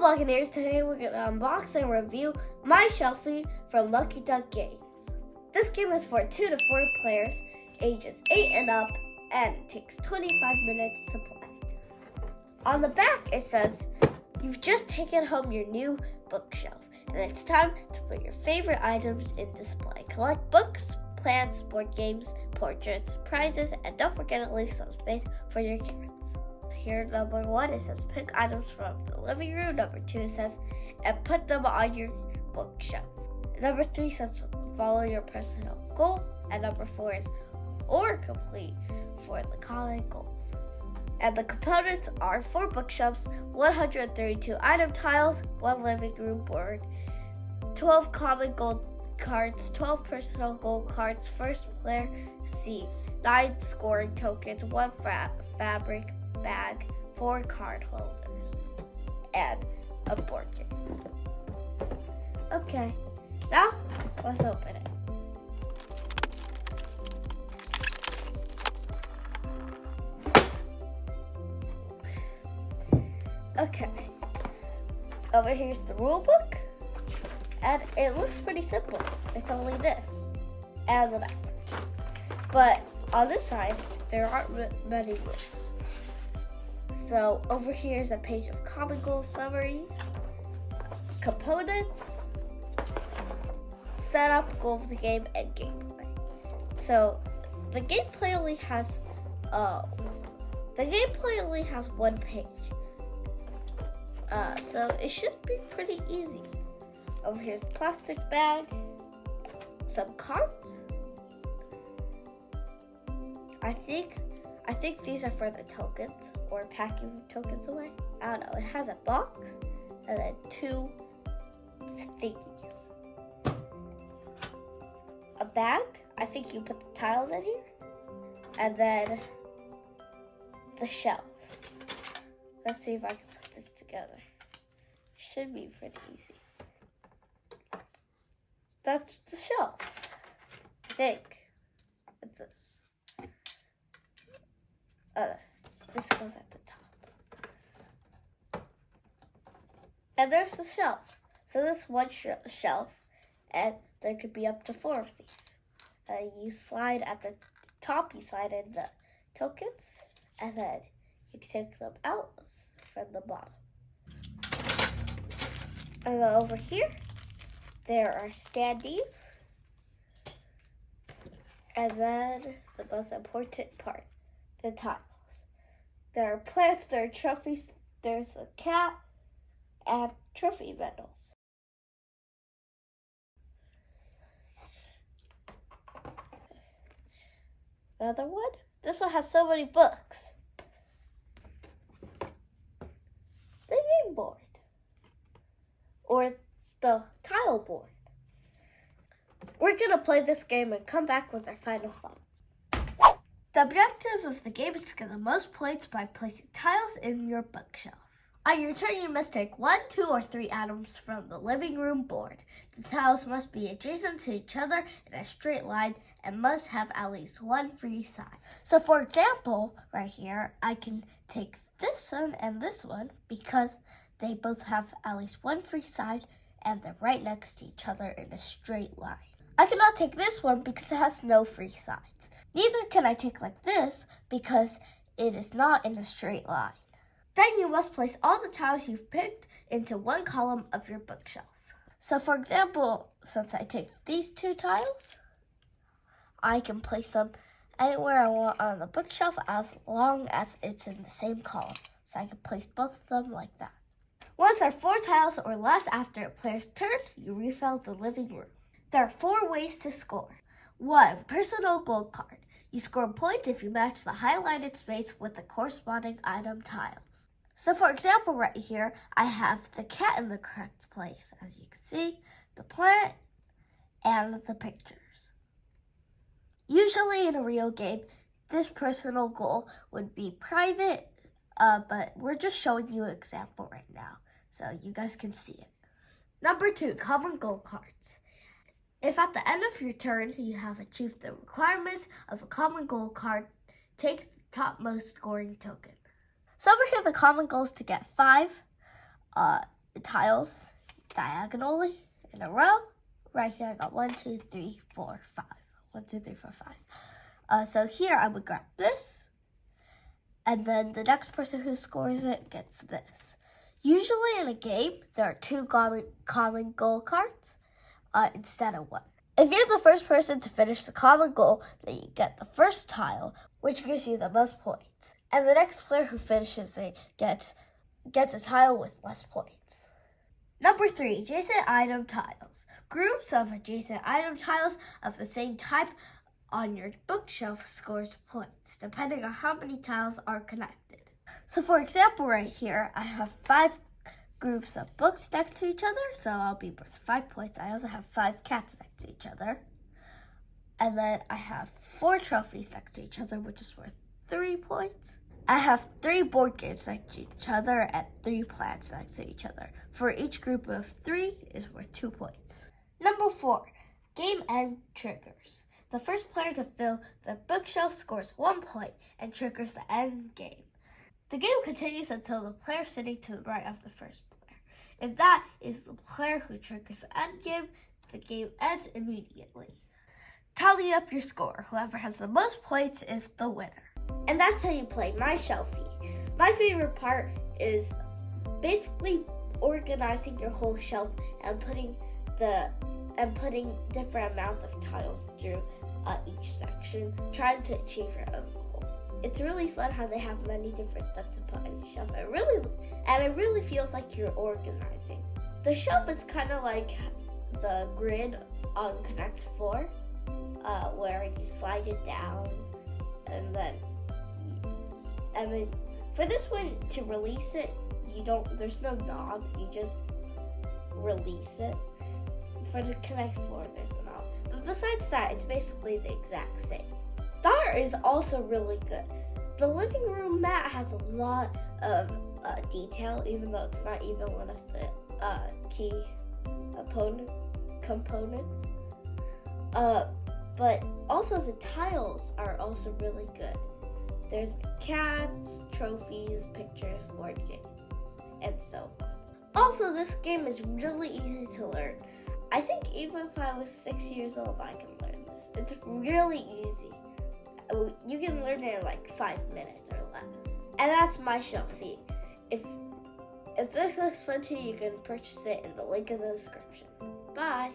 Buccaneers, today we're going to unbox and review My Shelfie from Lucky Duck Games. This game is for 2 to 4 players, ages 8 and up, and it takes 25 minutes to play. On the back it says, you've just taken home your new bookshelf, and it's time to put your favorite items in display. Collect books, plants, board games, portraits, prizes, and don't forget to leave some space for your cats. Here, number 1, it says pick items from the living room. Number 2 says, and put them on your bookshelf. Number 3 says, follow your personal goal. And number 4 is, or complete for the common goals. And the components are 4 bookshelves, 132 item tiles, 1 living room board, 12 common goal cards, 12 personal goal cards, first player seat, 9 scoring tokens, 1 fabric bag, 4 card holders, and a board game. Okay, now let's open it. Okay, over here's the rule book, and it looks pretty simple. It's only this and the back side. But on this side, there aren't many rules. So over here is a page of common goal summaries, components, setup, goal of the game, and gameplay. So the gameplay only has one page. So it should be pretty easy. Over here's a plastic bag, some cards. I think these are for the tokens, or packing the tokens away. I don't know. It has a box and then 2 thingies. A bag. I think you put the tiles in here. And then the shelves. Let's see if I can put this together. Should be pretty easy. That's the shelf. I think. What's this? This goes at the top. And there's the shelf. So this one shelf, and there could be up to 4 of these. You slide at the top, you slide in the tokens, and then you can take them out from the bottom. And then over here, there are standees. And then the most important part, the tiles. There are plants, there are trophies, there's a cat, and trophy medals. Another one? This one has so many books. The game board. Or the tile board. We're going to play this game and come back with our final thoughts. The objective of the game is to get the most points by placing tiles in your bookshelf. On your turn, you must take 1, 2, or 3 items from the living room board. The tiles must be adjacent to each other in a straight line and must have at least 1 free side. So for example, right here, I can take this one and this one because they both have at least 1 free side and they're right next to each other in a straight line. I cannot take this one because it has no free sides. Neither can I take like this because it is not in a straight line. Then you must place all the tiles you've picked into one column of your bookshelf. So for example, since I take these 2 tiles, I can place them anywhere I want on the bookshelf as long as it's in the same column. So I can place both of them like that. Once there are 4 tiles or less after a player's turn, you refill the living room. There are 4 ways to score. 1. Personal goal card. You score points if you match the highlighted space with the corresponding item tiles. So for example, right here, I have the cat in the correct place, as you can see, the plant, and the pictures. Usually in a real game, this personal goal would be private, but we're just showing you an example right now, so you guys can see it. Number 2, common goal cards. If at the end of your turn you have achieved the requirements of a common goal card, take the topmost scoring token. So over here, the common goal is to get 5 tiles diagonally in a row. Right here, I got 1, 2, 3, 4, 5. 1, 2, 3, 4, 5. So here I would grab this, and then the next person who scores it gets this. Usually in a game, there are 2 common goal cards instead of 1. If you're the first person to finish the common goal, then you get the first tile, which gives you the most points. And the next player who finishes it gets a tile with less points. Number 3, adjacent item tiles. Groups of adjacent item tiles of the same type on your bookshelf scores points, depending on how many tiles are connected. So for example, right here, I have 5 groups of books next to each other, so I'll be worth 5 points. I also have 5 cats next to each other. And then I have 4 trophies next to each other, which is worth 3 points. I have 3 board games next to each other and 3 plants next to each other. For each group of 3 is worth 2 points. Number 4, game end triggers. The first player to fill the bookshelf scores 1 point and triggers the end game. The game continues until the player sitting to the right of the first player. If that is the player who triggers the end game, the game ends immediately. Tally up your score. Whoever has the most points is the winner. And that's how you play My Shelfie. My favorite part is basically organizing your whole shelf and putting different amounts of tiles through each section, trying to achieve your own goal. It's really fun how they have many different stuff to put on your shelf. It really feels like you're organizing. The shelf is kind of like the grid on Connect 4, where you slide it down, and then for this one to release it, there's no knob, you just release it. For the Connect 4, there's a knob. But besides that, it's basically the exact same. The art is also really good. The living room mat has a lot of detail, even though it's not even one of the key components. But also the tiles are also really good. There's cats, trophies, pictures, board games, and so on. Also, this game is really easy to learn. I think even if I was 6 years old, I can learn this. It's really easy. You can learn it in like 5 minutes or less. And that's My Shelfie. If this looks fun to you, you can purchase it in the link in the description. Bye!